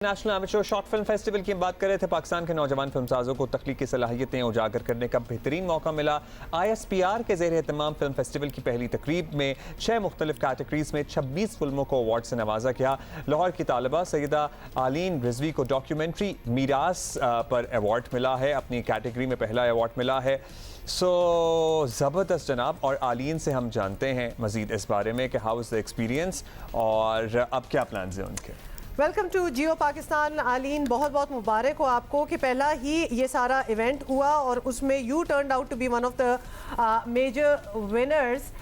National amateur short film festival की हम बात कर रहे थे। पाकिस्तान के नौजवान फिल्मसाजों को तख्लीकी सलाहियतें उजागर करने का बेहतरीन मौका मिला। ISPR के ज़ेर एहतमाम फिल्म फेस्टिवल की पहली तकरीब में 6 मुख्तलिफ कैटेगरीज में 26 फिल्मों को अवार्ड से नवाजा गया। लाहौर की तालिबा सैयदा आलीन रिजवी को डॉक्यूमेंट्री मीरास पर अवार्ड मिला है, अपनी कैटेगरी में पहला अवार्ड मिला है। ज़बरदस्त जनाब। और आलीन से हम जानते हैं मज़ीद इस बारे में कि हाउ इज़ द एक्सपीरियंस और अब क्या प्लान हैं उनके। वेलकम टू जियो पाकिस्तान। आलीन, बहुत बहुत मुबारक हो आपको कि पहला ही ये सारा इवेंट हुआ और उसमें you turn out to be one of the major winners.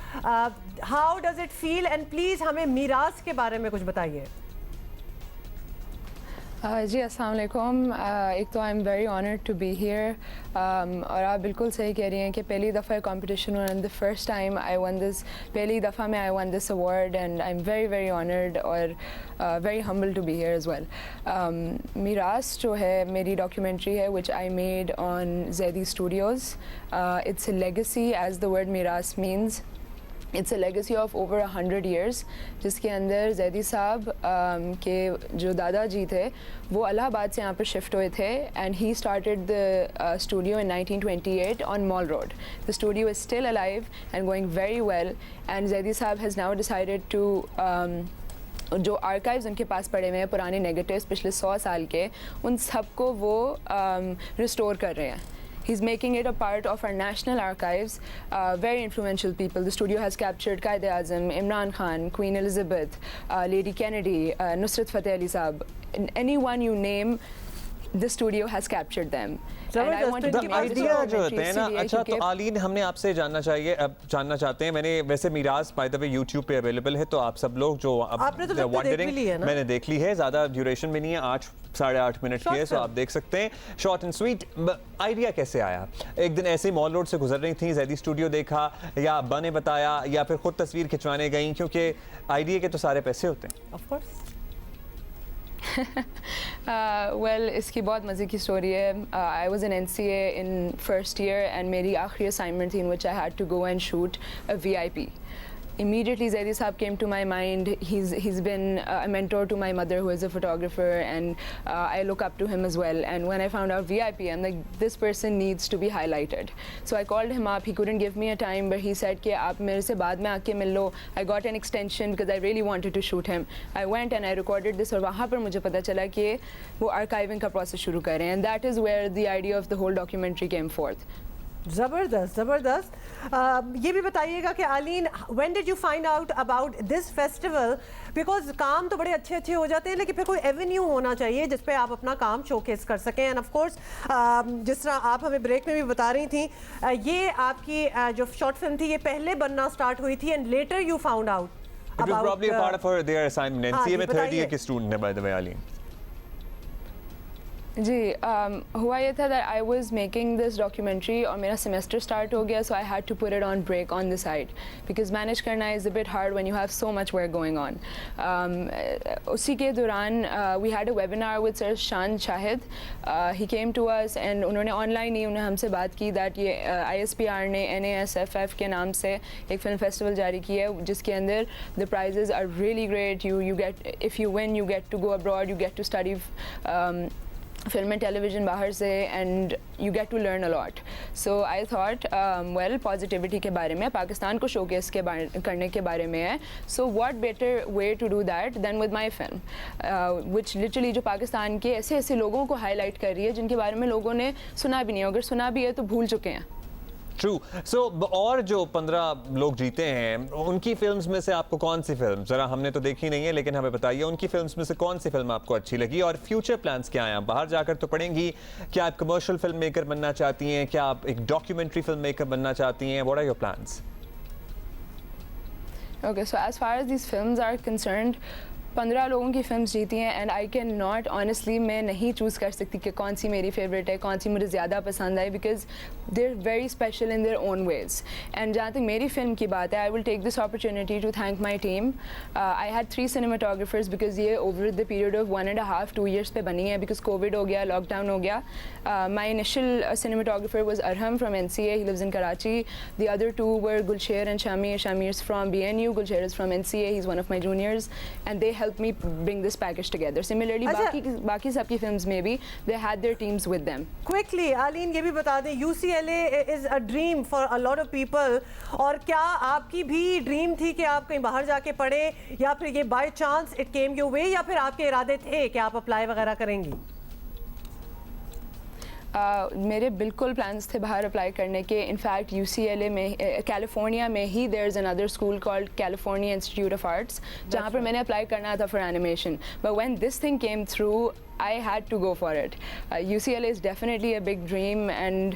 How does it feel and please हमें मीरास के बारे में कुछ बताइए। जी अस्सलाम वालेकुम। एक तो I am very honoured to be here और आप बिल्कुल सही कह रही हैं कि पहली दफ़ा कंपटीशन हुआ and the first time I won this, पहली दफ़ा में I won this award and I am very very honoured और very humble to be here as well. Meeras जो है मेरी डॉक्यूमेंट्री है which I made on Zaidi studios. It's a legacy as the word Meeras means. It's a legacy of over 100 years, जिसके अंदर ज़ैदी साहब के जो दादाजी थे वो इलाहाबाद से यहाँ पर शिफ्ट हुए थे and he started the studio in 1928 on mall road. The studio is still alive and going very well and Zaidi साहब हैज़ नाउ डिसाइडेड टू जो आर्काइव्स उनके पास पड़े हुए हैं पुराने नेगेटिव्स पिछले 100 साल के, उन सबको वो रिस्टोर कर रहे हैं। He's making it a part of our national archives. Very influential people. The studio has captured Quaid-e-Azam, Imran Khan, Queen Elizabeth, Lady Kennedy, Nusrat Fateh Ali Saab. Anyone you name, the studio has captured them. Idea जो होते हैं ना। अच्छा, तो आलीन हमने आपसे जानना चाहते हैं, मैंने वैसे मीरास बाय द वे यूट्यूब पे अवेलेबल है, तो आप सब लोग जो मैंने देख ली है, ज़्यादा ड्यूरेशन में नहीं है, 8-8.5 मिनट की है, तो आप देख सकते हैं। Short and sweet. आइडिया कैसे आया? एक दिन ऐसे मॉल रोड से गुजर रही थी, ज़ैदी स्टूडियो देखा या अब्बा ने बताया या फिर खुद तस्वीर खिंचवाने गई? क्योंकि आइडिया के तो सारे पैसे होते हैं। Of course. वेल इसकी बहुत मज़े की स्टोरी है। I was an NCA in first year and मेरी आखिरी असाइनमेंट थी in which I had to go and shoot a VIP. Immediately Zaidi Saab came to my mind. He's been a mentor to my mother who is a photographer and I look up to him as well. And when I found out VIP, I'm like, this person needs to be highlighted. So I called him up. He couldn't give me a time, but he said कि आप मेरे से बाद में आके मिल लो. I got an extension because I really wanted to shoot him. I went and I recorded this और वहाँ पर मुझे पता चला कि वो archiving का process शुरू कर रहे हैं. And that is where the idea of the whole documentary came forth. ज़बरदस्त ज़बरदस्त। ये भी बताइएगा कि Aleen, when did you find out about this festival? Because काम तो बड़े अच्छे अच्छे हो जाते हैं, लेकिन फिर कोई एवेन्यू होना चाहिए जिस पे आप अपना काम शोकेस कर सकें। एंड ऑफ कोर्स जिस तरह आप हमें ब्रेक में भी बता रही थी, ये आपकी जो शॉर्ट फिल्म थी ये पहले बनना स्टार्ट हुई थी and later you found out It was probably a part of her their assignment. NCA में 3rd year की स्टूडेंट है by the way आलीन। जी हुआ ये था that I was making this documentary और मेरा सेमेस्टर स्टार्ट हो गया, so I had to put it on break on the side because manage करना is a bit hard when you have so much work going on. उसी के दौरान we had a webinar with sir Shan Shahid. He came to us and उन्होंने online ही उन्होंने हमसे बात की दैट ये ISPR ने NASFF के नाम से एक फिल्म फेस्टिवल जारी की है जिसके अंदर the prizes are really great. You get, if you win you get to go abroad, you get to study film and television बाहर से and you get to learn a lot. So I thought well positivity के बारे में, पाकिस्तान को showcase करने के बारे में है, so what better way to do that than with my film which literally जो पाकिस्तान के ऐसे ऐसे लोगों को हाईलाइट कर रही है जिनके बारे में लोगों ने सुना भी नहीं, अगर सुना भी है तो भूल चुके हैं। ट्रू। सो और जो 15 लोग जीते हैं उनकी फिल्म्स में से आपको कौन सी फिल्म, ज़रा हमने तो देखी नहीं है लेकिन हमें बताइए उनकी फिल्म्स में से कौन सी फिल्म आपको अच्छी लगी और फ्यूचर प्लान्स क्या हैं? आप बाहर जाकर तो पढ़ेंगी, क्या आप कमर्शियल फिल्म मेकर बनना चाहती हैं, क्या आप एक डॉक्यूमेंट्री फिल्म मेकर बनना चाहती हैं? What are your plans? Okay, so as far as these films are concerned 15 लोगों की फिल्म्स जीती हैं and I can not honestly, मैं नहीं चूज़ कर सकती कि कौन सी मेरी फेवरेट है, कौन सी मुझे ज़्यादा पसंद आई, because they are very special in their own ways. And जहाँ तक मेरी फिल्म की बात है, I will take this opportunity to thank my team. I had 3 cinematographers because ये over the period of 1.5-2 years पे बनी है बिकॉज कोविड हो गया, लॉकडाउन हो गया। My initial cinematographer was Arham from NCA, he lives in Karachi. The other 2 were Gulsher and Shamir is from BNU, Gulsher is from NCA, he's one of my juniors, and they helped helped me bring this package together. Similarly, अच्छा। बाकी सबकी films में भी they had their teams with them. Quickly Aleen ये भी बता दें, UCLA is a dream for a lot of people, और क्या आपकी भी ड्रीम थी कि आप कहीं बाहर जाके पढ़े, या फिर ये by chance it came your way, या फिर आपके इरादे थे कि आप अप्लाई वगैरह करेंगी? मेरे बिल्कुल प्लान्स थे बाहर अप्लाई करने के. इनफैक्ट UCLA में कैलिफोर्निया में ही there is another school called California Institute of Arts, जहाँ पर मैंने अप्लाई करना था for animation. But when this thing came through I had to go for it. UCLA is definitely a big dream, and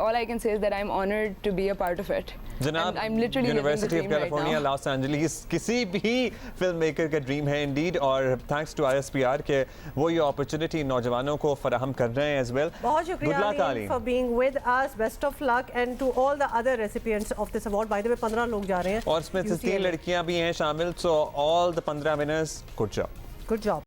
all I can say is that I'm honored to be a part of it. जनाब, I'm literally university of living the dream right California now. Los Angeles किसी भी film maker का dream है Indeed, और thanks to ISPR के वो ये opportunity नौजवानों को फराहम कर रहे हैं एज वेल. बहुत शुक्रिया Aleen for being with us. Best of luck and to all the other recipients of this award. By the way 15 लोग जा रहे हैं और इसमें से 3 लड़कियां भी हैं शामिल, so all the 15 winners, good job. Good job.